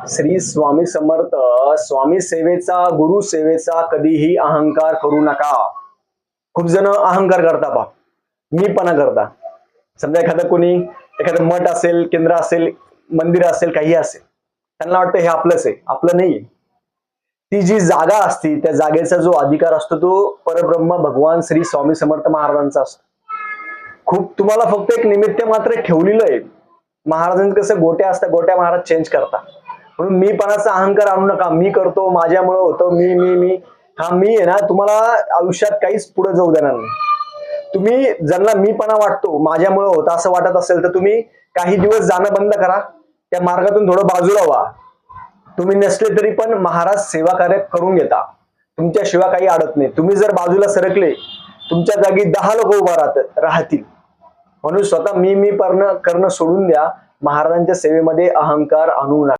श्री स्वामी समर्थ. स्वामी सेवेचा, गुरु सेवेचा कधीही अहंकार करू नका. खूप जण अहंकार करता पा, मी पणा करता. समजा एखादं मठ असेल, केंद्र असेल, मंदिर असेल, काही असेल, त्यांना वाटतं हे आपलंच आहे, आपलं नाहीये. ती जी जागा असती, त्या जागेचा जो अधिकार असतो तो परब्रह्म भगवान श्री स्वामी समर्थ महाराजांचा असतो. खूप तुम्हाला फक्त एक निमित्त मात्र ठेवलेलं आहे. महाराजांचं कसं गोट्या असतात, गोट्या महाराज चेंज करता. म्हणून मी पणाचा अहंकार आणू नका. मी करतो, माझ्यामुळे होतं, मी मी मी हा मी आहे ना, तुम्हाला आयुष्यात काहीच पुढे जाऊ देणार नाही. तुम्ही ज्यांना मीपणा वाटतो, माझ्यामुळे होतं असं वाटत असेल तर तुम्ही काही दिवस जाणं बंद करा, त्या मार्गातून थोडं बाजूला व्हा. तुम्ही नसले तरी पण महाराज सेवा कार्य करून घेता, तुमच्याशिवाय काही अडत नाही. तुम्ही जर बाजूला सरकले, तुमच्या जागी 10 लोक उभा राहतील. म्हणून स्वतः मी करणं सोडून द्या. महाराजांच्या सेवेमध्ये अहंकार आणू नका.